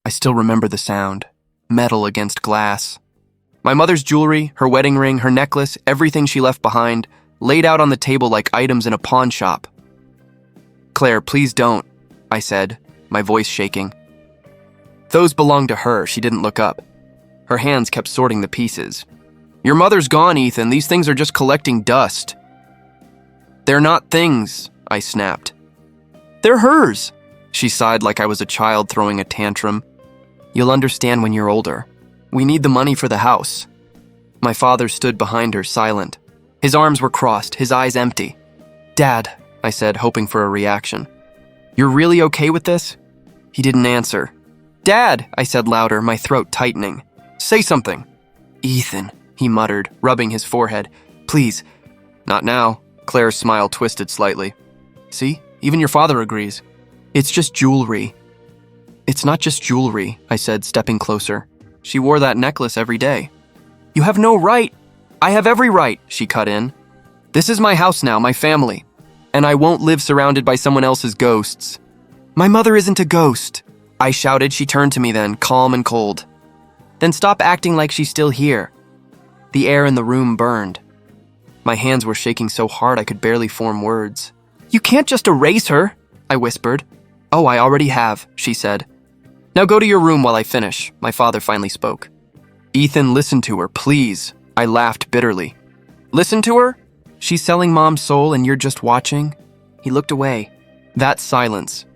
I still remember the sound. Metal against glass. My mother's jewelry, her wedding ring, her necklace, everything she left behind, laid out on the table like items in a pawn shop. "Claire, please don't," I said, my voice shaking. "Those belong to her," she didn't look up. Her hands kept sorting the pieces. "Your mother's gone, Ethan. These things are just collecting dust." "They're not things," I snapped. "They're hers." She sighed like I was a child throwing a tantrum. "You'll understand when you're older. We need the money for the house." My father stood behind her, silent. His arms were crossed, his eyes empty. "Dad," I said, hoping for a reaction. "You're really okay with this?" He didn't answer. "Dad," I said louder, my throat tightening. "Say something." "Ethan," he muttered, rubbing his forehead. "Please." "Not now." Claire's smile twisted slightly. "See? Even your father agrees. It's just jewelry." "It's not just jewelry," I said, stepping closer. "She wore that necklace every day." "You have no right." "I have every right," she cut in. "This is my house now, my family. And I won't live surrounded by someone else's ghosts." "My mother isn't a ghost," I shouted. She turned to me then, calm and cold. "Then stop acting like she's still here." The air in the room burned. My hands were shaking so hard I could barely form words. "You can't just erase her," I whispered. "Oh, I already have," she said. "Now go to your room while I finish," my father finally spoke. "Ethan, listen to her, please." I laughed bitterly. "Listen to her? She's selling Mom's soul and you're just watching?" He looked away. That silence,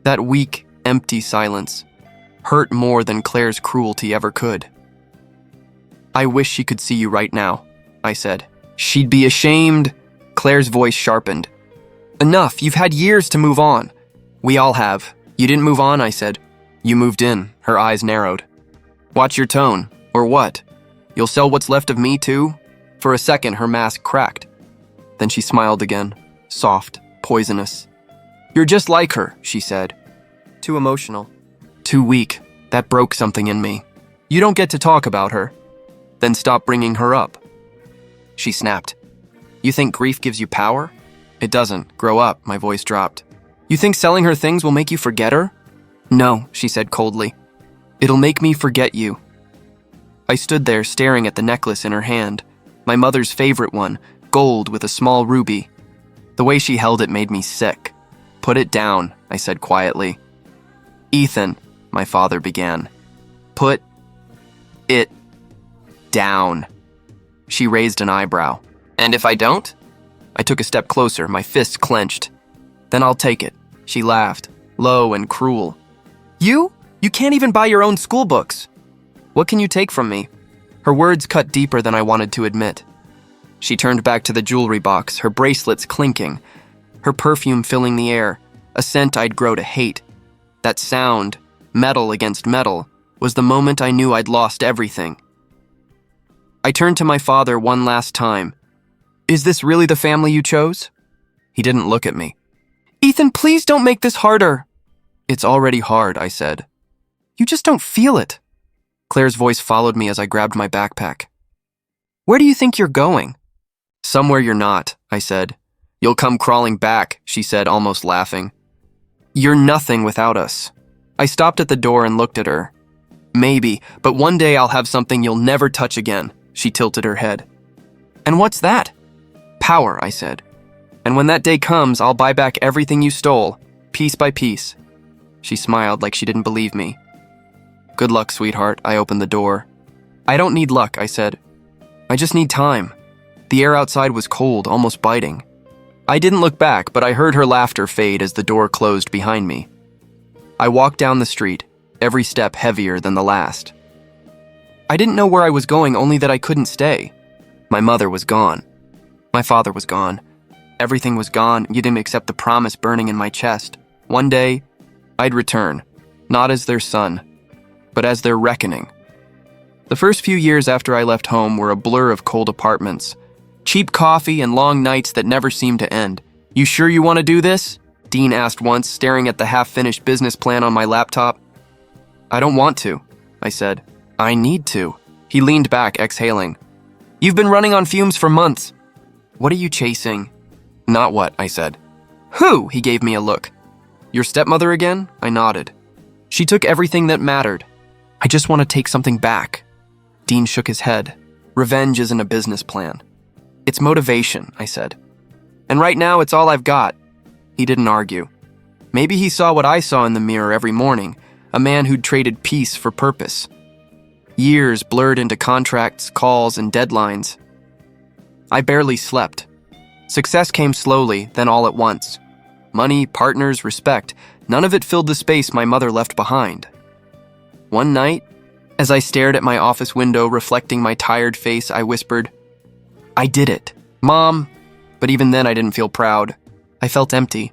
that weak, empty silence, hurt more than Claire's cruelty ever could. "I wish she could see you right now," I said. "She'd be ashamed." Claire's voice sharpened. "Enough, you've had years to move on." "We all have." "You didn't move on," I said. "You moved in." Her eyes narrowed. "Watch your tone. Or what? You'll sell what's left of me too?" For a second, her mask cracked. Then she smiled again, soft, poisonous. "You're just like her," she said. "Too emotional. Too weak. That broke something in me. You don't get to talk about her. Then stop bringing her up." She snapped. "You think grief gives you power?" "It doesn't. Grow up." My voice dropped. "You think selling her things will make you forget her?" "No," she said coldly. "It'll make me forget you." I stood there staring at the necklace in her hand, my mother's favorite one, gold with a small ruby. The way she held it made me sick. "Put it down," I said quietly. "Ethan," my father began. "Put it down." She raised an eyebrow. "And if I don't?" I took a step closer, my fists clenched. "Then I'll take it." She laughed, low and cruel. "You? You can't even buy your own school books. What can you take from me?" Her words cut deeper than I wanted to admit. She turned back to the jewelry box, her bracelets clinking, her perfume filling the air, a scent I'd grow to hate. That sound, metal against metal, was the moment I knew I'd lost everything. I turned to my father one last time. "Is this really the family you chose?" He didn't look at me. "Ethan, please don't make this harder." "It's already hard," I said. "You just don't feel it." Claire's voice followed me as I grabbed my backpack. "Where do you think you're going?" "Somewhere you're not," I said. "You'll come crawling back," she said, almost laughing. "You're nothing without us." I stopped at the door and looked at her. "Maybe, but one day I'll have something you'll never touch again." She tilted her head. "And what's that?" "Power," I said. "And when that day comes, I'll buy back everything you stole, piece by piece." She smiled like she didn't believe me. "Good luck, sweetheart." I opened the door. "I don't need luck," I said. "I just need time." The air outside was cold, almost biting. I didn't look back, but I heard her laughter fade as the door closed behind me. I walked down the street, every step heavier than the last. I didn't know where I was going, only that I couldn't stay. My mother was gone. My father was gone. Everything was gone, yet except the promise burning in my chest. One day, I'd return, not as their son, but as their reckoning. The first few years after I left home were a blur of cold apartments, cheap coffee and long nights that never seemed to end. "You sure you want to do this?" Dean asked once, staring at the half-finished business plan on my laptop. "I don't want to," I said. "I need to." He leaned back, exhaling. "You've been running on fumes for months. What are you chasing?" "Not what," I said. "Who?" He gave me a look. "Your stepmother again?" I nodded. She took everything that mattered. I just want to take something back. Dean shook his head. Revenge isn't a business plan. It's motivation, I said. And right now, it's all I've got. He didn't argue. Maybe he saw what I saw in the mirror every morning, a man who'd traded peace for purpose. Years blurred into contracts, calls, and deadlines. I barely slept. Success came slowly, then all at once. Money, partners, respect, none of it filled the space my mother left behind. One night, as I stared at my office window reflecting my tired face, I whispered, "I did it, Mom." But even then I didn't feel proud. I felt empty.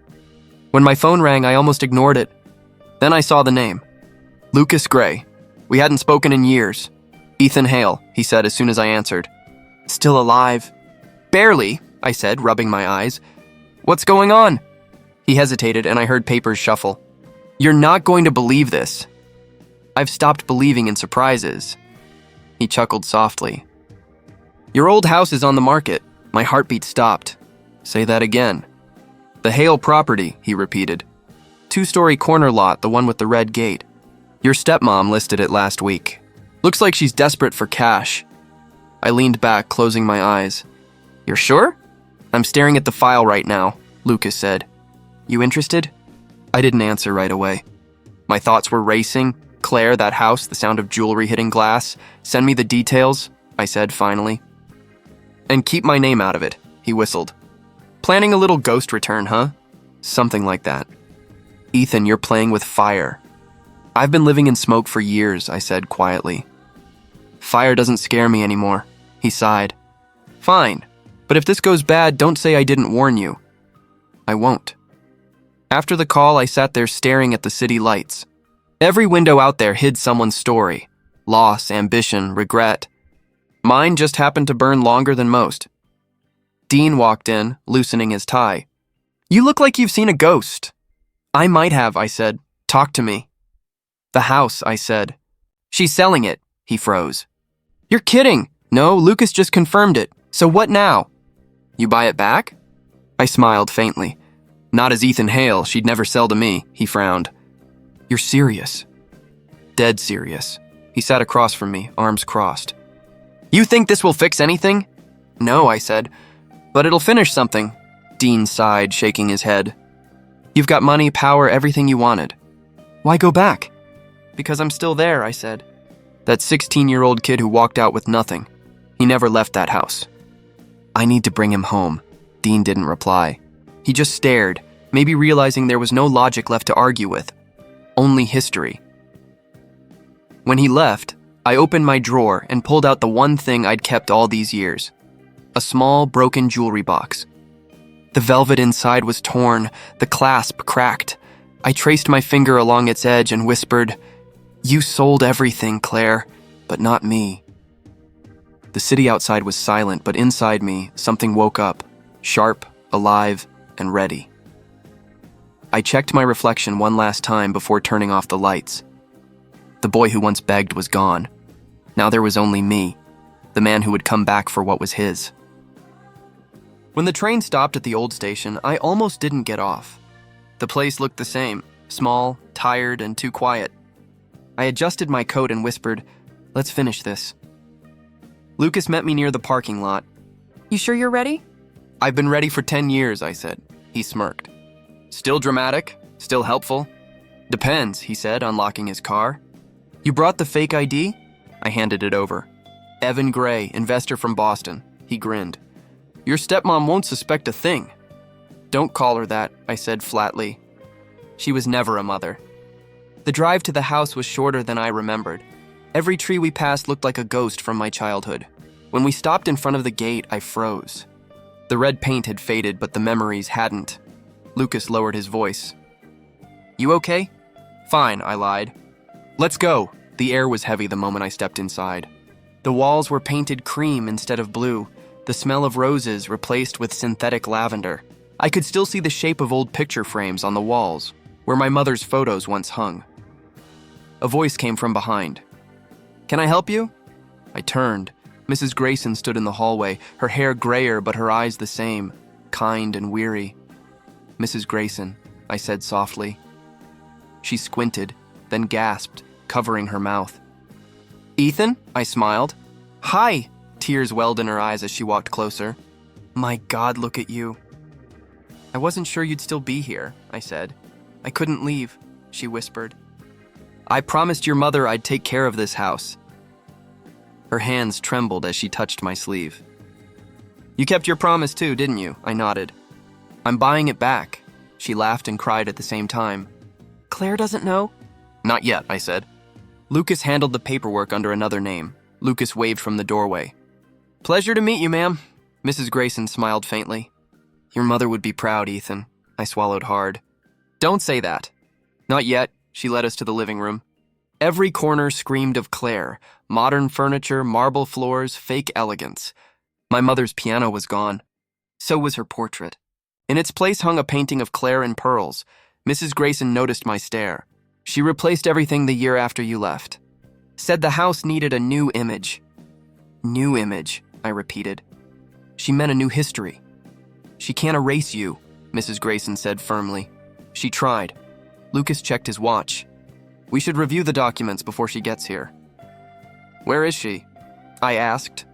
When my phone rang, I almost ignored it. Then I saw the name. Lucas Gray. We hadn't spoken in years. "Ethan Hale," he said as soon as I answered. "Still alive?" "Barely," I said, rubbing my eyes. "What's going on?" He hesitated, and I heard papers shuffle. "You're not going to believe this. I've stopped believing in surprises." He chuckled softly. "Your old house is on the market." My heartbeat stopped. "Say that again." "The Hale property," he repeated. 2-story corner lot, the one with the red gate. Your stepmom listed it last week. Looks like she's desperate for cash." I leaned back, closing my eyes. "You're sure?" "I'm staring at the file right now," Lucas said. "You interested?" I didn't answer right away. My thoughts were racing. Claire, that house, the sound of jewelry hitting glass. "Send me the details," I said finally. "And keep my name out of it," he whistled. "Planning a little ghost return, huh?" "Something like that." "Ethan, you're playing with fire." "I've been living in smoke for years," I said quietly. "Fire doesn't scare me anymore," he sighed. "Fine, but if this goes bad, don't say I didn't warn you." "I won't." After the call, I sat there staring at the city lights. Every window out there hid someone's story. Loss, ambition, regret. Mine just happened to burn longer than most. Dean walked in, loosening his tie. "You look like you've seen a ghost." "I might have," I said. "Talk to me." "The house," I said. "She's selling it," he froze. "You're kidding." "No, Lucas just confirmed it. So what now?" "You buy it back?" I smiled faintly. "Not as Ethan Hale, she'd never sell to me," he frowned. "You're serious?" "Dead serious." He sat across from me, arms crossed. "You think this will fix anything?" "No," I said. "But it'll finish something." Dean sighed, shaking his head. "You've got money, power, everything you wanted. Why go back?" "Because I'm still there," I said. "That 16-year-old kid who walked out with nothing. He never left that house." "I need to bring him home." Dean didn't reply. He just stared, maybe realizing there was no logic left to argue with. Only history. When he left, I opened my drawer and pulled out the one thing I'd kept all these years. A small, broken jewelry box. The velvet inside was torn, the clasp cracked. I traced my finger along its edge and whispered, "You sold everything, Claire, but not me." The city outside was silent, but inside me, something woke up, sharp, alive, and ready. I checked my reflection one last time before turning off the lights. The boy who once begged was gone. Now there was only me, the man who would come back for what was his. When the train stopped at the old station, I almost didn't get off. The place looked the same, small, tired, and too quiet. I adjusted my coat and whispered, "Let's finish this." Lucas met me near the parking lot. "You sure you're ready?" "I've been ready for 10 years, I said. He smirked. "Still dramatic? Still helpful?" "Depends," he said, unlocking his car. "You brought the fake ID?" I handed it over. "Evan Gray, investor from Boston." He grinned. "Your stepmom won't suspect a thing." "Don't call her that," I said flatly. She was never a mother. The drive to the house was shorter than I remembered. Every tree we passed looked like a ghost from my childhood. When we stopped in front of the gate, I froze. The red paint had faded, but the memories hadn't. Lucas lowered his voice. "You okay?" "Fine," I lied. "Let's go." The air was heavy the moment I stepped inside. The walls were painted cream instead of blue, the smell of roses replaced with synthetic lavender. I could still see the shape of old picture frames on the walls, where my mother's photos once hung. A voice came from behind. "Can I help you?" I turned. Mrs. Grayson stood in the hallway, her hair grayer but her eyes the same, kind and weary. "Mrs. Grayson," I said softly. She squinted, then gasped, covering her mouth. "Ethan?" I smiled. "Hi!" Tears welled in her eyes as she walked closer. "My God, look at you." "I wasn't sure you'd still be here," I said. "I couldn't leave," she whispered. "I promised your mother I'd take care of this house." Her hands trembled as she touched my sleeve. "You kept your promise too, didn't you?" I nodded. "I'm buying it back." She laughed and cried at the same time. "Claire doesn't know?" "Not yet," I said. Lucas handled the paperwork under another name. Lucas waved from the doorway. "Pleasure to meet you, ma'am." Mrs. Grayson smiled faintly. "Your mother would be proud, Ethan." I swallowed hard. "Don't say that." "Not yet." She led us to the living room. Every corner screamed of Claire. Modern furniture, marble floors, fake elegance. My mother's piano was gone. So was her portrait. In its place hung a painting of Claire in pearls. Mrs. Grayson noticed my stare. "She replaced everything the year after you left. Said the house needed a new image." "New image," I repeated. "She meant a new history." "She can't erase you," Mrs. Grayson said firmly. She tried. Lucas checked his watch. "We should review the documents before she gets here." "Where is she?" I asked.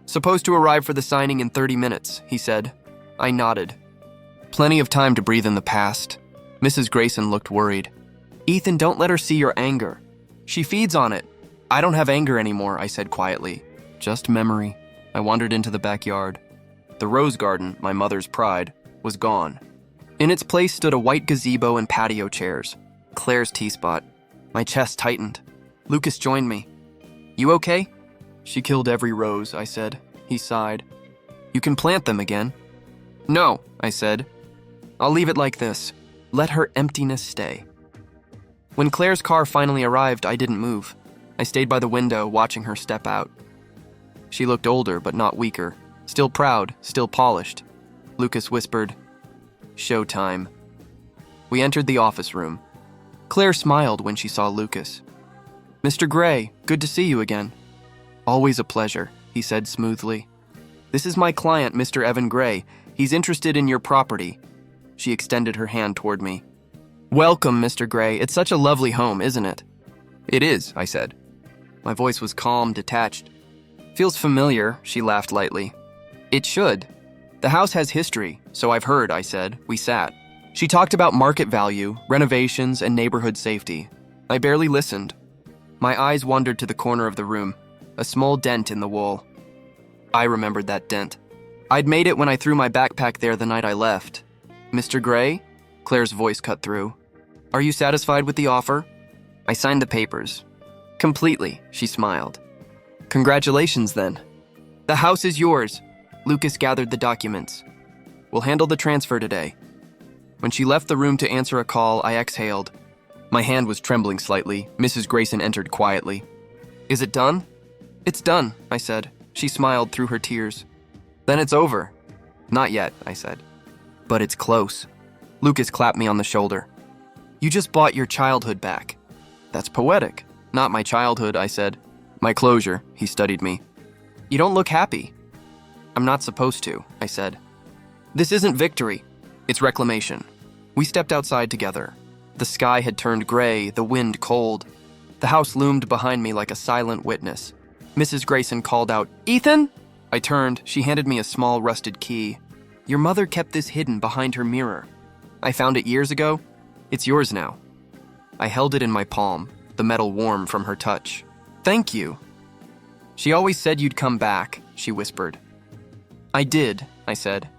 "Supposed to arrive for the signing in 30 minutes, he said. I nodded. Plenty of time to breathe in the past. Mrs. Grayson looked worried. "Ethan, don't let her see your anger. She feeds on it." "I don't have anger anymore," I said quietly. "Just memory." I wandered into the backyard. The rose garden, my mother's pride, was gone. In its place stood a white gazebo and patio chairs. Claire's T-spot. My chest tightened. Lucas joined me. "You okay?" "She killed every rose," I said. He sighed. "You can plant them again." "No," I said. "I'll leave it like this. Let her emptiness stay." When Claire's car finally arrived, I didn't move. I stayed by the window, watching her step out. She looked older, but not weaker. Still proud, still polished. Lucas whispered, "Showtime." We entered the office room. Claire smiled when she saw Lucas. "Mr. Gray, good to see you again." "Always a pleasure," he said smoothly. "This is my client, Mr. Evan Gray. He's interested in your property." She extended her hand toward me. "Welcome, Mr. Gray. It's such a lovely home, isn't it?" "It is," I said. My voice was calm, detached. "Feels familiar," she laughed lightly. "It should. The house has history, so I've heard," I said. We sat. She talked about market value, renovations, and neighborhood safety. I barely listened. My eyes wandered to the corner of the room, a small dent in the wall. I remembered that dent. I'd made it when I threw my backpack there the night I left. "Mr. Gray?" Claire's voice cut through. "Are you satisfied with the offer?" I signed the papers. "Completely," she smiled. "Congratulations, then. The house is yours." Lucas gathered the documents. "We'll handle the transfer today." When she left the room to answer a call, I exhaled. My hand was trembling slightly. Mrs. Grayson entered quietly. "Is it done?" "It's done," I said. She smiled through her tears. "Then it's over." "Not yet," I said. "But it's close." Lucas clapped me on the shoulder. "You just bought your childhood back." "That's poetic." "Not my childhood," I said. "My closure," he studied me. "You don't look happy." "I'm not supposed to," I said. "This isn't victory. It's reclamation." We stepped outside together. The sky had turned gray, the wind cold. The house loomed behind me like a silent witness. Mrs. Grayson called out, "Ethan!" I turned. She handed me a small rusted key. "Your mother kept this hidden behind her mirror. I found it years ago. It's yours now." I held it in my palm, the metal warm from her touch. "Thank you." "She always said you'd come back," she whispered. "I did," I said.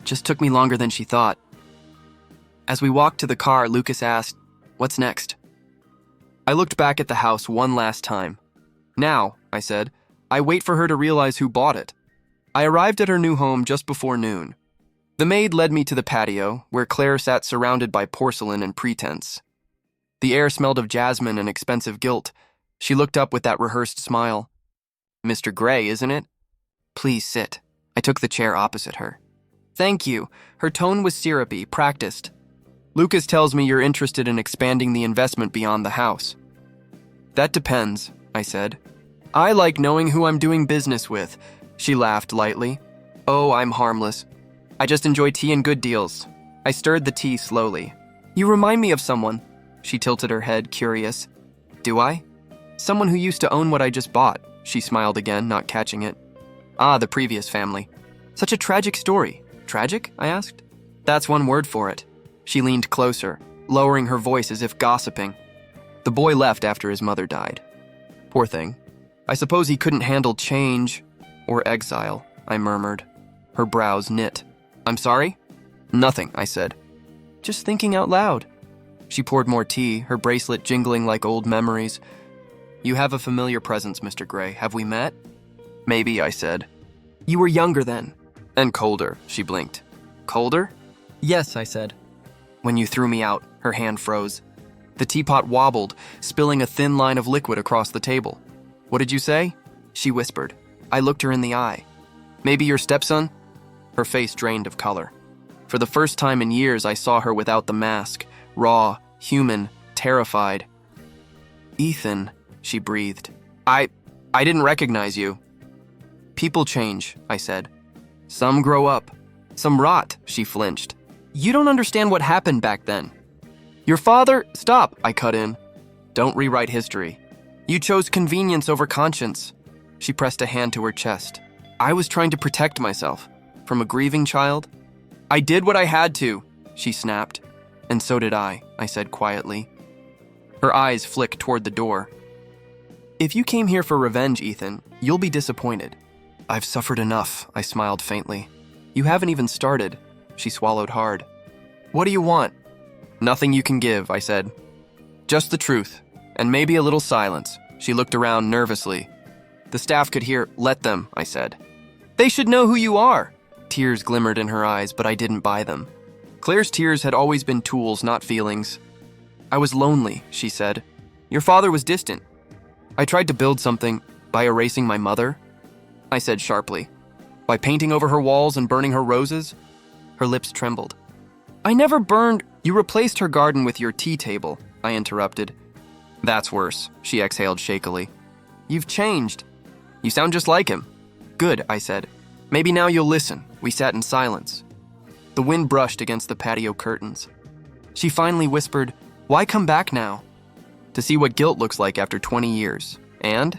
"Just took me longer than she thought." As we walked to the car, Lucas asked, "What's next?" I looked back at the house one last time. "Now," I said, "I wait for her to realize who bought it." I arrived at her new home just before noon. The maid led me to the patio, where Claire sat surrounded by porcelain and pretense. The air smelled of jasmine and expensive gilt. She looked up with that rehearsed smile. "Mr. Gray, isn't it?" "Please sit." I took the chair opposite her. "Thank you." Her tone was syrupy, practiced. "Lucas tells me you're interested in expanding the investment beyond the house." "That depends," I said. "I like knowing who I'm doing business with." She laughed lightly. "Oh, I'm harmless. I just enjoy tea and good deals." I stirred the tea slowly. "You remind me of someone." She tilted her head, curious. Do I? Someone who used to own what I just bought. She smiled again, not catching it. Ah, the previous family. Such a tragic story. Tragic? I asked. That's one word for it. She leaned closer, lowering her voice as if gossiping. The boy left after his mother died. Poor thing. I suppose he couldn't handle change or exile, I murmured. Her brows knit. I'm sorry? Nothing, I said. Just thinking out loud. She poured more tea, her bracelet jingling like old memories. You have a familiar presence, Mr. Gray. Have we met? Maybe, I said. You were younger then. And colder, she blinked. Colder? Yes, I said. When you threw me out, her hand froze. The teapot wobbled, spilling a thin line of liquid across the table. What did you say? She whispered. I looked her in the eye. Maybe your stepson? Her face drained of color. For the first time in years, I saw her without the mask, raw, human, terrified. Ethan, she breathed. I didn't recognize you. People change, I said. Some grow up. Some rot, she flinched. You don't understand what happened back then. Your father, stop, I cut in. Don't rewrite history. You chose convenience over conscience. She pressed a hand to her chest. I was trying to protect myself. From a grieving child? I did what I had to, she snapped. And so did I said quietly. Her eyes flicked toward the door. If you came here for revenge, Ethan, you'll be disappointed. I've suffered enough, I smiled faintly. You haven't even started. She swallowed hard. What do you want? Nothing you can give, I said. Just the truth, and maybe a little silence. She looked around nervously. The staff could hear. Let them, I said. They should know who you are. Tears glimmered in her eyes, but I didn't buy them. Claire's tears had always been tools, not feelings. I was lonely, she said. Your father was distant. I tried to build something by erasing my mother, I said sharply. By painting over her walls and burning her roses? Her lips trembled. I never burned. You replaced her garden with your tea table, I interrupted. That's worse, she exhaled shakily. You've changed. You sound just like him. Good, I said. Maybe now you'll listen. We sat in silence. The wind brushed against the patio curtains. She finally whispered, Why come back now? To see what guilt looks like after 20 years. And?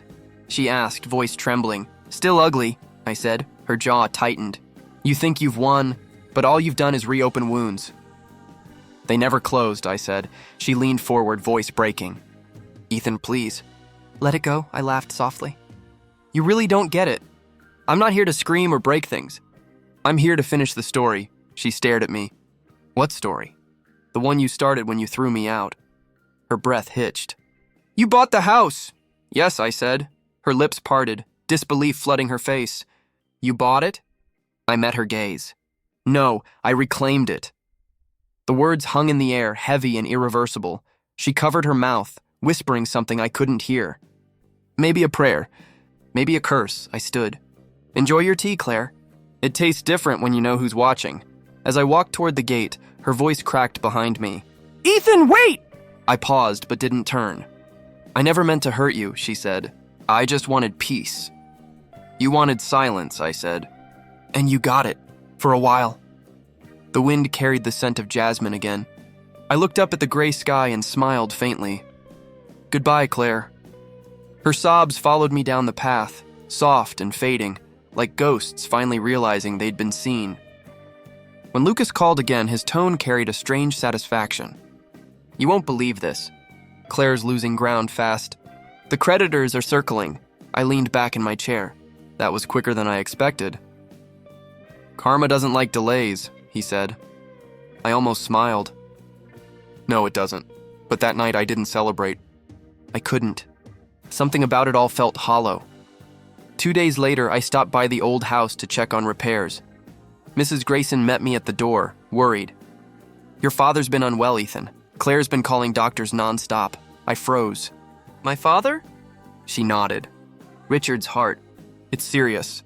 She asked, voice trembling. Still ugly, I said. Her jaw tightened. You think you've won, but all you've done is reopen wounds. They never closed, I said. She leaned forward, voice breaking. Ethan, please. Let it go, I laughed softly. You really don't get it. I'm not here to scream or break things. I'm here to finish the story. She stared at me. What story? The one you started when you threw me out. Her breath hitched. You bought the house. Yes, I said. Her lips parted, disbelief flooding her face. You bought it? I met her gaze. No, I reclaimed it. The words hung in the air, heavy and irreversible. She covered her mouth, whispering something I couldn't hear. Maybe a prayer. Maybe a curse. I stood. Enjoy your tea, Claire. It tastes different when you know who's watching. As I walked toward the gate, her voice cracked behind me. Ethan, wait! I paused but didn't turn. I never meant to hurt you, she said. I just wanted peace. You wanted silence, I said. And you got it. For a while. The wind carried the scent of jasmine again. I looked up at the gray sky and smiled faintly. Goodbye, Claire. Her sobs followed me down the path, soft and fading, like ghosts finally realizing they'd been seen. When Lucas called again, his tone carried a strange satisfaction. You won't believe this. Claire's losing ground fast. The creditors are circling. I leaned back in my chair. That was quicker than I expected. Karma doesn't like delays, he said. I almost smiled. No, it doesn't. But that night I didn't celebrate. I couldn't. Something about it all felt hollow. 2 days later, I stopped by the old house to check on repairs. Mrs. Grayson met me at the door, worried. Your father's been unwell, Ethan. Claire's been calling doctors nonstop. I froze. My father? She nodded. Richard's heart. It's serious.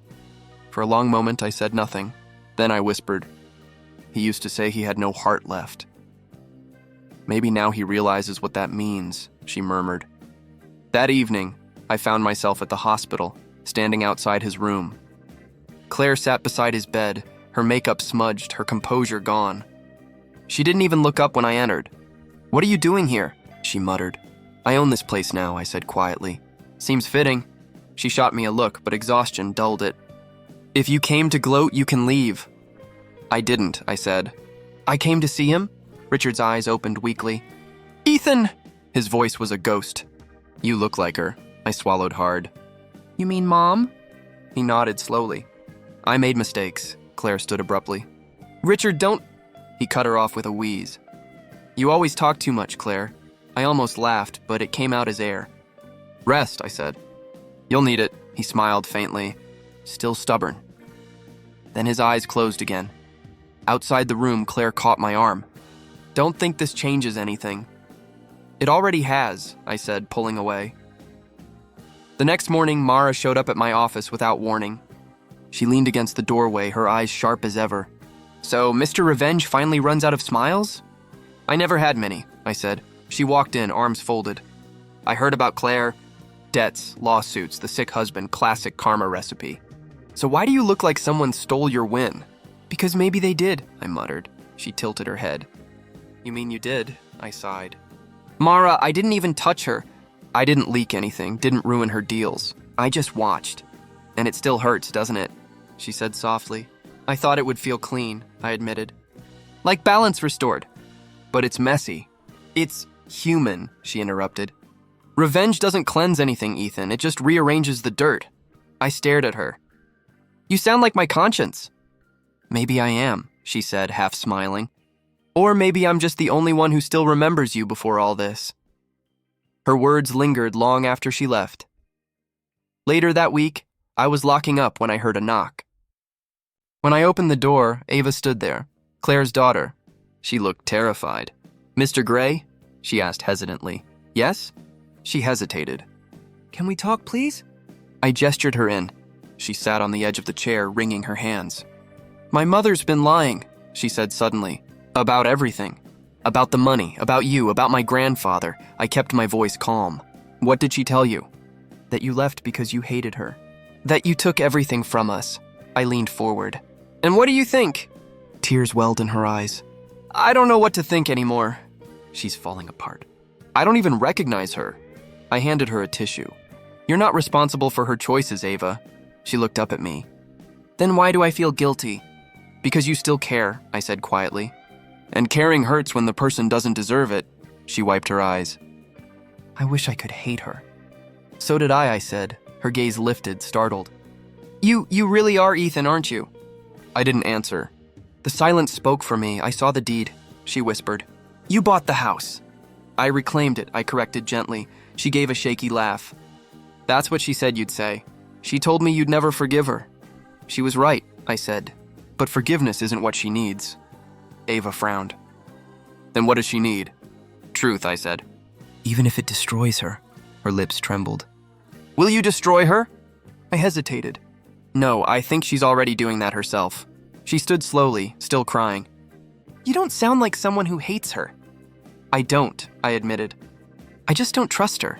For a long moment, I said nothing. Then I whispered. He used to say he had no heart left. Maybe now he realizes what that means, she murmured. That evening, I found myself at the hospital, standing outside his room. Claire sat beside his bed, her makeup smudged, her composure gone. She didn't even look up when I entered. What are you doing here? she muttered. I own this place now, I said quietly. Seems fitting. She shot me a look, but exhaustion dulled it. If you came to gloat, you can leave. I didn't, I said. I came to see him? Richard's eyes opened weakly. Ethan! His voice was a ghost. You look like her. I swallowed hard. You mean Mom? He nodded slowly. I made mistakes, Claire stood abruptly. Richard, don't... He cut her off with a wheeze. You always talk too much, Claire. I almost laughed, but it came out as air. Rest, I said. You'll need it, he smiled faintly, still stubborn. Then his eyes closed again. Outside the room, Claire caught my arm. Don't think this changes anything. It already has, I said, pulling away. The next morning, Mara showed up at my office without warning. She leaned against the doorway, her eyes sharp as ever. So, Mr. Revenge finally runs out of smiles? I never had many, I said. She walked in, arms folded. I heard about Claire. Debts, lawsuits, the sick husband, classic karma recipe. So why do you look like someone stole your win? Because maybe they did, I muttered. She tilted her head. You mean you did? I sighed. Mara, I didn't even touch her. I didn't leak anything, didn't ruin her deals. I just watched. And it still hurts, doesn't it? She said softly. I thought it would feel clean, I admitted. Like balance restored. But it's messy. It's human, she interrupted. Revenge doesn't cleanse anything, Ethan. It just rearranges the dirt. I stared at her. You sound like my conscience. Maybe I am, she said, half smiling. Or maybe I'm just the only one who still remembers you before all this. Her words lingered long after she left. Later that week, I was locking up when I heard a knock. When I opened the door, Ava stood there, Claire's daughter. She looked terrified. Mr. Gray? She asked hesitantly. Yes? She hesitated. Can we talk, please? I gestured her in. She sat on the edge of the chair, wringing her hands. My mother's been lying, she said suddenly. About everything. About the money, about you, about my grandfather. I kept my voice calm. What did she tell you? That you left because you hated her. That you took everything from us. I leaned forward. And what do you think? Tears welled in her eyes. I don't know what to think anymore. She's falling apart. I don't even recognize her. I handed her a tissue. You're not responsible for her choices, Ava. She looked up at me. Then why do I feel guilty? Because you still care, I said quietly. And caring hurts when the person doesn't deserve it. She wiped her eyes. I wish I could hate her. So did I said, her gaze lifted, startled. You really are Ethan, aren't you? I didn't answer. The silence spoke for me. I saw the deed, she whispered. You bought the house. I reclaimed it, I corrected gently. She gave a shaky laugh. That's what she said you'd say. She told me you'd never forgive her. She was right, I said. But forgiveness isn't what she needs. Ava frowned. Then what does she need? Truth, I said. Even if it destroys her. Her lips trembled. Will you destroy her? I hesitated. No, I think she's already doing that herself. She stood slowly, still crying. You don't sound like someone who hates her. I don't, I admitted. I just don't trust her.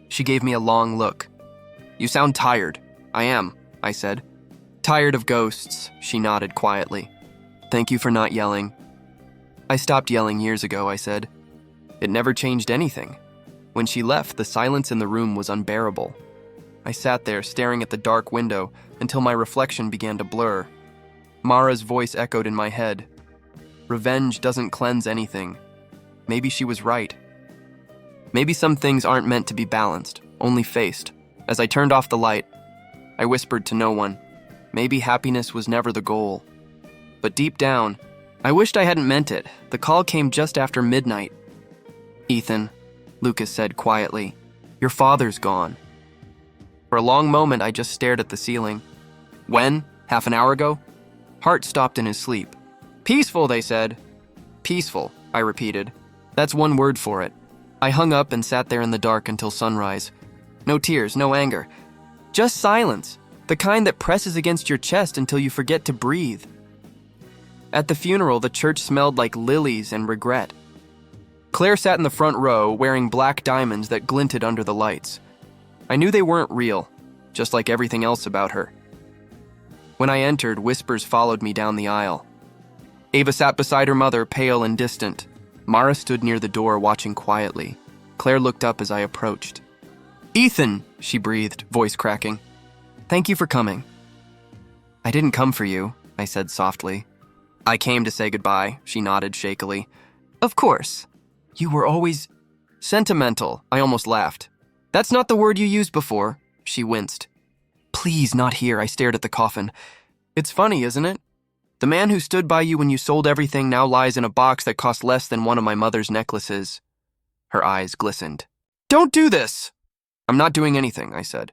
She gave me a long look. You sound tired. I am, I said. Tired of ghosts, she nodded quietly. Thank you for not yelling. I stopped yelling years ago, I said. It never changed anything. When she left, the silence in the room was unbearable. I sat there staring at the dark window until my reflection began to blur. Mara's voice echoed in my head. Revenge doesn't cleanse anything. Maybe she was right. Maybe some things aren't meant to be balanced, only faced. As I turned off the light, I whispered to no one. Maybe happiness was never the goal. But deep down, I wished I hadn't meant it. The call came just after midnight. Ethan, Lucas said quietly, your father's gone. For a long moment, I just stared at the ceiling. When? Half an hour ago? Hart stopped in his sleep. Peaceful, they said. Peaceful, I repeated. That's one word for it. I hung up and sat there in the dark until sunrise. No tears, no anger. Just silence, the kind that presses against your chest until you forget to breathe. At the funeral, the church smelled like lilies and regret. Claire sat in the front row, wearing black diamonds that glinted under the lights. I knew they weren't real, just like everything else about her. When I entered, whispers followed me down the aisle. Ava sat beside her mother, pale and distant. Mara stood near the door, watching quietly. Claire looked up as I approached. "Ethan," she breathed, voice cracking. "Thank you for coming." "I didn't come for you," I said softly. "I came to say goodbye," she nodded shakily. "Of course. You were always sentimental," I almost laughed. "That's not the word you used before," she winced. "Please, not here," I stared at the coffin. "It's funny, isn't it? The man who stood by you when you sold everything now lies in a box that cost less than one of my mother's necklaces." Her eyes glistened. "Don't do this!" "I'm not doing anything," I said.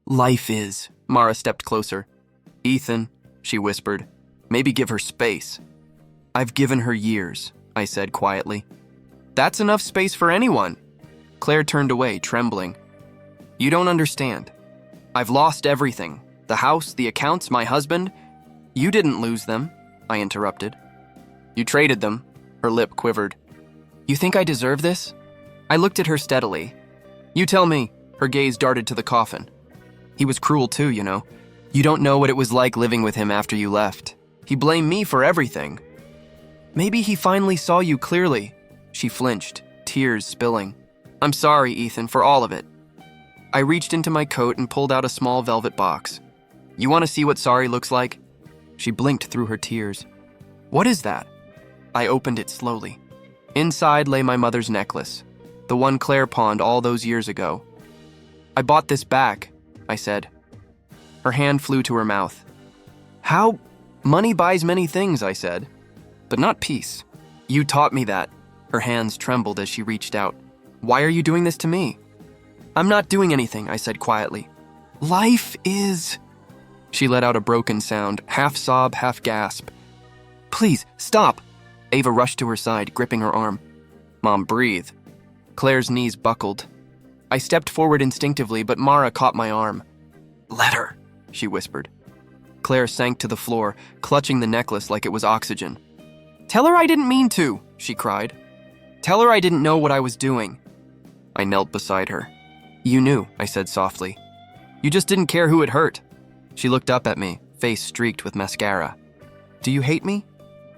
"Life is." Mara stepped closer. "Ethan," she whispered, "maybe give her space." "I've given her years," I said quietly. "That's enough space for anyone." Claire turned away, trembling. "You don't understand. I've lost everything. The house, the accounts, my husband. You didn't lose them," I interrupted. "You traded them." Her lip quivered. "You think I deserve this?" I looked at her steadily. "You tell me." Her gaze darted to the coffin. "He was cruel too, you know. You don't know what it was like living with him after you left. He blamed me for everything." "Maybe he finally saw you clearly." She flinched, tears spilling. "I'm sorry, Ethan, for all of it." I reached into my coat and pulled out a small velvet box. "You want to see what sorry looks like?" She blinked through her tears. "What is that?" I opened it slowly. Inside lay my mother's necklace, the one Claire pawned all those years ago. "I bought this back," I said. Her hand flew to her mouth. "How? Money buys many things," I said, "but not peace." "You taught me that." Her hands trembled as she reached out. "Why are you doing this to me?" "I'm not doing anything," I said quietly. "Life is..." She let out a broken sound, half sob, half gasp. "Please, stop!" Ava rushed to her side, gripping her arm. "Mom, breathe." Claire's knees buckled. I stepped forward instinctively, but Mara caught my arm. "Let her," she whispered. Claire sank to the floor, clutching the necklace like it was oxygen. "Tell her I didn't mean to," she cried. "Tell her I didn't know what I was doing." I knelt beside her. "You knew," I said softly. "You just didn't care who it hurt." She looked up at me, face streaked with mascara. "Do you hate me?"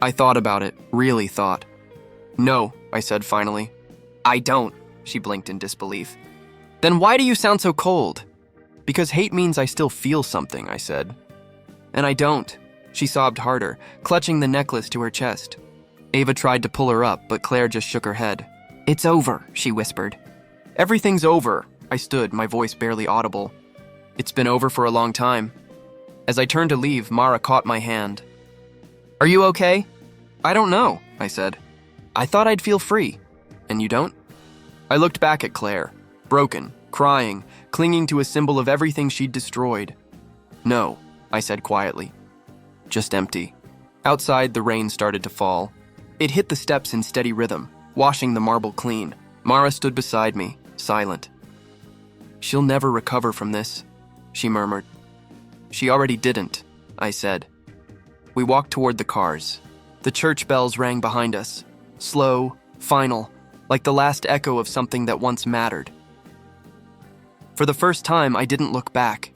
I thought about it, really thought. "No," I said finally. "I don't," she blinked in disbelief. "Then why do you sound so cold?" "Because hate means I still feel something," I said. "And I don't." She sobbed harder, clutching the necklace to her chest. Ava tried to pull her up, but Claire just shook her head. "It's over," she whispered. "Everything's over." I stood, my voice barely audible. "It's been over for a long time." As I turned to leave, Mara caught my hand. "Are you okay?" "I don't know," I said. "I thought I'd feel free. And you don't?" I looked back at Claire, broken, crying, clinging to a symbol of everything she'd destroyed. "No," I said quietly. "Just empty." Outside, the rain started to fall. It hit the steps in steady rhythm, washing the marble clean. Mara stood beside me, silent. "She'll never recover from this," she murmured. "She already didn't," I said. We walked toward the cars. The church bells rang behind us, slow, final, like the last echo of something that once mattered. For the first time, I didn't look back.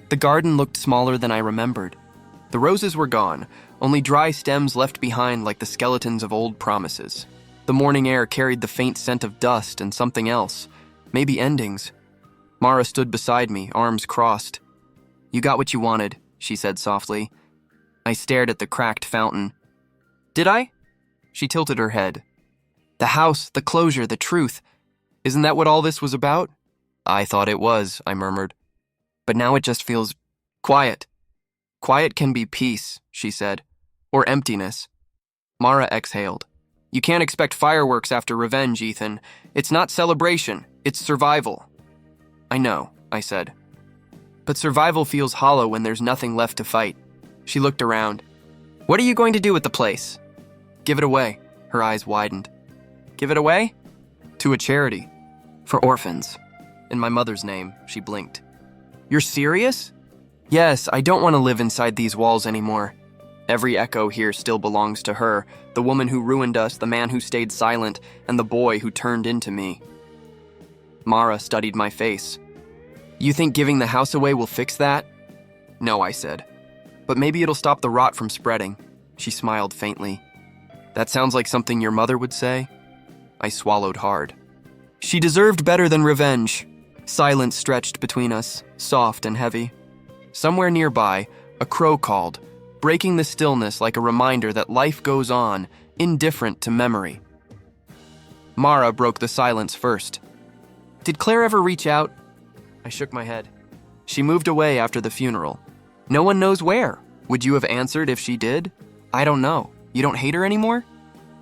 The garden looked smaller than I remembered. The roses were gone, only dry stems left behind like the skeletons of old promises. The morning air carried the faint scent of dust and something else, maybe endings. Mara stood beside me, arms crossed. "You got what you wanted," she said softly. I stared at the cracked fountain. "Did I?" She tilted her head. "The house, the closure, the truth. Isn't that what all this was about?" "I thought it was," I murmured. "But now it just feels quiet." "Quiet can be peace," she said, "or emptiness." Mara exhaled. "You can't expect fireworks after revenge, Ethan. It's not celebration, it's survival." "I know," I said. "But survival feels hollow when there's nothing left to fight." She looked around. "What are you going to do with the place?" "Give it away." Her eyes widened. "Give it away?" "To a charity. For orphans. In my mother's name," she blinked. "You're serious?" "Yes, I don't want to live inside these walls anymore. Every echo here still belongs to her, the woman who ruined us, the man who stayed silent, and the boy who turned into me." Mara studied my face. "You think giving the house away will fix that?" "No," I said. "But maybe it'll stop the rot from spreading." She smiled faintly. "That sounds like something your mother would say." I swallowed hard. She deserved better than revenge. Silence stretched between us, soft and heavy. Somewhere nearby, a crow called, breaking the stillness like a reminder that life goes on, indifferent to memory. Mara broke the silence first. Did Claire ever reach out? I shook my head. She moved away after the funeral. No one knows where. Would you have answered if she did? I don't know. You don't hate her anymore?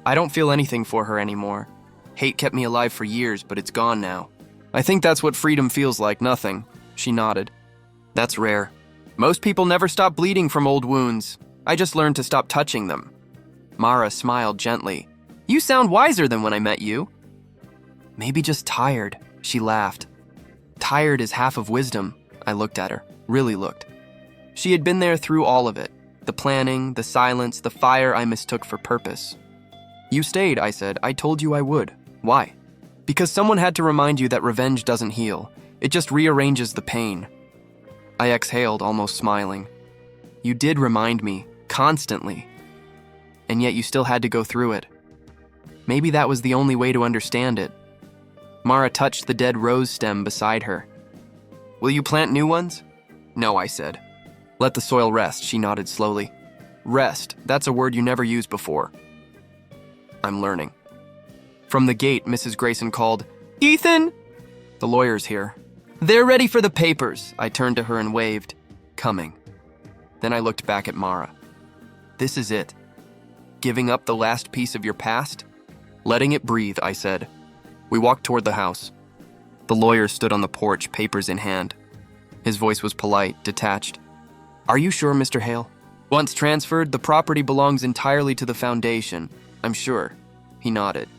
I don't feel anything for her anymore. Hate kept me alive for years, but it's gone now. I think that's what freedom feels like, nothing. She nodded. That's rare. Most people never stop bleeding from old wounds. I just learned to stop touching them. Mara smiled gently. You sound wiser than when I met you. Maybe just tired, she laughed. Tired is half of wisdom. I looked at her, really looked. She had been there through all of it. The planning, the silence, the fire I mistook for purpose. You stayed, I said. I told you I would. Why? Because someone had to remind you that revenge doesn't heal. It just rearranges the pain. I exhaled, almost smiling. You did remind me, constantly. And yet you still had to go through it. Maybe that was the only way to understand it. Mara touched the dead rose stem beside her. Will you plant new ones? No, I said. Let the soil rest, she nodded slowly. Rest, that's a word you never used before. I'm learning. From the gate, Mrs. Grayson called, Ethan! The lawyer's here. They're ready for the papers. I turned to her and waved. Coming. Then I looked back at Mara. This is it. Giving up the last piece of your past? Letting it breathe, I said. We walked toward the house. The lawyer stood on the porch, papers in hand. His voice was polite, detached. Are you sure, Mr. Hale? Once transferred, the property belongs entirely to the foundation. I'm sure. He nodded.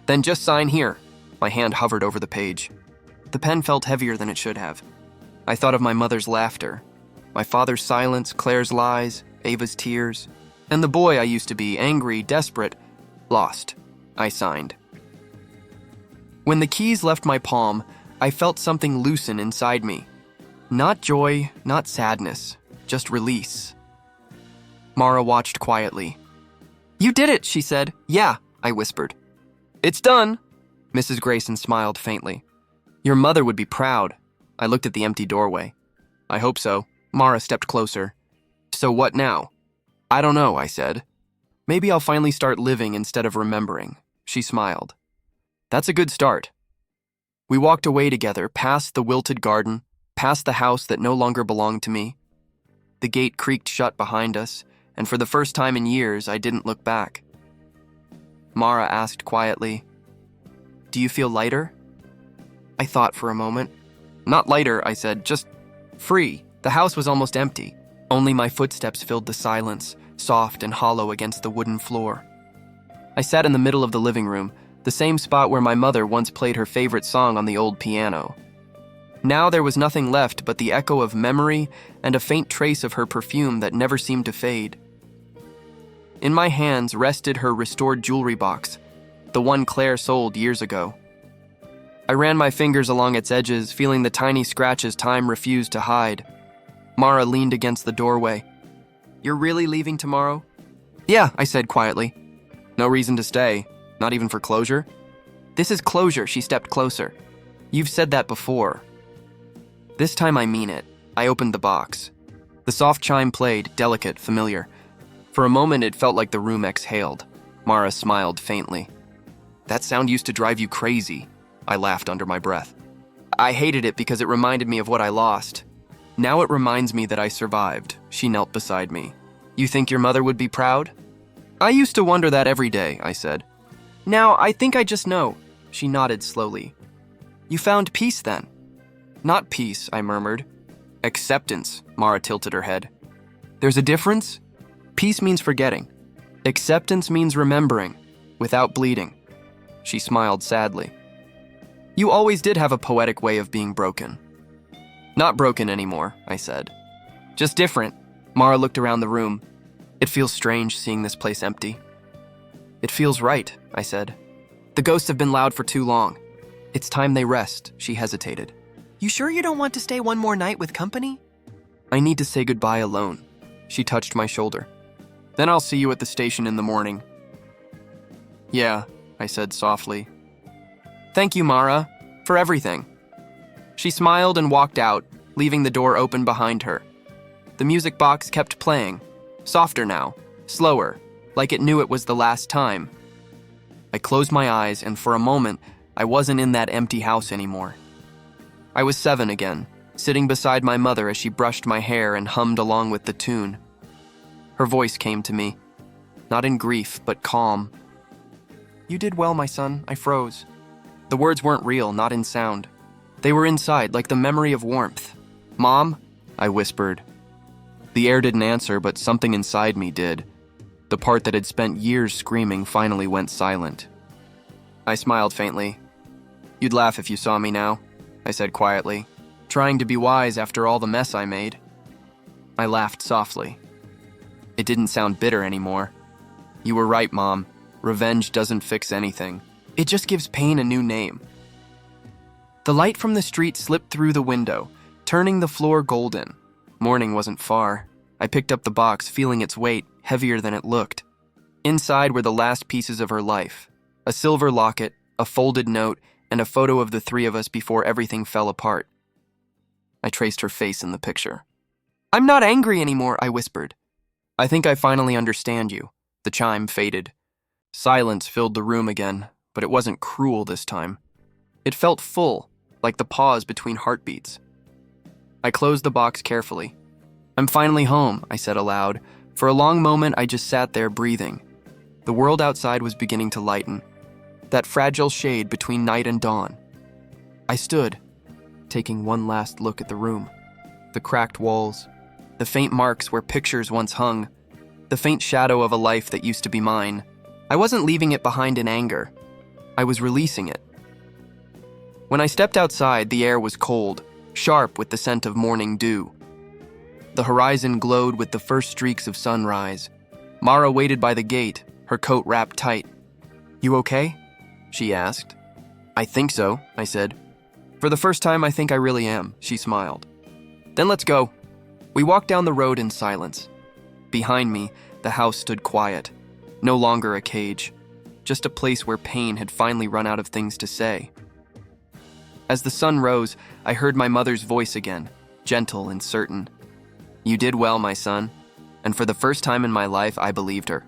Then just sign here. My hand hovered over the page. The pen felt heavier than it should have. I thought of my mother's laughter, my father's silence, Claire's lies, Ava's tears, and the boy I used to be, angry, desperate, lost. I signed. When the keys left my palm, I felt something loosen inside me. Not joy, not sadness, just release. Mara watched quietly. You did it, she said. Yeah, I whispered. It's done. Mrs. Grayson smiled faintly. Your mother would be proud. I looked at the empty doorway. I hope so. Mara stepped closer. So what now? I don't know, I said. Maybe I'll finally start living instead of remembering. She smiled. That's a good start. We walked away together, past the wilted garden, past the house that no longer belonged to me. The gate creaked shut behind us, and for the first time in years, I didn't look back. Mara asked quietly, Do you feel lighter? I thought for a moment. Not lighter, I said, just free. The house was almost empty. Only my footsteps filled the silence, soft and hollow against the wooden floor. I sat in the middle of the living room, the same spot where my mother once played her favorite song on the old piano. Now there was nothing left but the echo of memory and a faint trace of her perfume that never seemed to fade. In my hands rested her restored jewelry box, the one Claire sold years ago. I ran my fingers along its edges, feeling the tiny scratches time refused to hide. Mara leaned against the doorway. You're really leaving tomorrow? Yeah, I said quietly. No reason to stay, not even for closure? This is closure, she stepped closer. You've said that before. This time I mean it. I opened the box. The soft chime played, delicate, familiar. For a moment it felt like the room exhaled. Mara smiled faintly. That sound used to drive you crazy. I laughed under my breath. I hated it because it reminded me of what I lost. Now it reminds me that I survived. She knelt beside me. You think your mother would be proud? I used to wonder that every day, I said. Now I think I just know. She nodded slowly. You found peace then? Not peace, I murmured. Acceptance, Mara tilted her head. There's a difference? Peace means forgetting. Acceptance means remembering, without bleeding. She smiled sadly. You always did have a poetic way of being broken. Not broken anymore, I said. Just different. Mara looked around the room. It feels strange seeing this place empty. It feels right, I said. The ghosts have been loud for too long. It's time they rest, she hesitated. You sure you don't want to stay one more night with company? I need to say goodbye alone. She touched my shoulder. Then I'll see you at the station in the morning. Yeah, I said softly. Thank you, Mara. For everything. She smiled and walked out, leaving the door open behind her. The music box kept playing, softer now, slower, like it knew it was the last time. I closed my eyes, and for a moment, I wasn't in that empty house anymore. I was 7 again, sitting beside my mother as she brushed my hair and hummed along with the tune. Her voice came to me, not in grief, but calm. "You did well, my son," I froze. The words weren't real, not in sound. They were inside, like the memory of warmth. "Mom?" I whispered. The air didn't answer, but something inside me did. The part that had spent years screaming finally went silent. I smiled faintly. "You'd laugh if you saw me now," I said quietly, trying to be wise after all the mess I made. I laughed softly. It didn't sound bitter anymore. "You were right, Mom. Revenge doesn't fix anything. It just gives pain a new name." The light from the street slipped through the window, turning the floor golden. Morning wasn't far. I picked up the box, feeling its weight, heavier than it looked. Inside were the last pieces of her life. A silver locket, a folded note, and a photo of the 3 of us before everything fell apart. I traced her face in the picture. "I'm not angry anymore," I whispered. "I think I finally understand you." The chime faded. Silence filled the room again, but it wasn't cruel this time. It felt full, like the pause between heartbeats. I closed the box carefully. "I'm finally home," I said aloud. For a long moment, I just sat there breathing. The world outside was beginning to lighten, that fragile shade between night and dawn. I stood, taking one last look at the room. The cracked walls, the faint marks where pictures once hung, the faint shadow of a life that used to be mine. I wasn't leaving it behind in anger. I was releasing it. When I stepped outside, the air was cold, sharp with the scent of morning dew. The horizon glowed with the first streaks of sunrise. Mara waited by the gate, her coat wrapped tight. "You okay?" she asked. "I think so," I said. "For the first time, I think I really am," she smiled. "Then let's go." We walked down the road in silence. Behind me, the house stood quiet, no longer a cage, just a place where pain had finally run out of things to say. As the sun rose, I heard my mother's voice again, gentle and certain. "You did well, my son." And for the first time in my life, I believed her.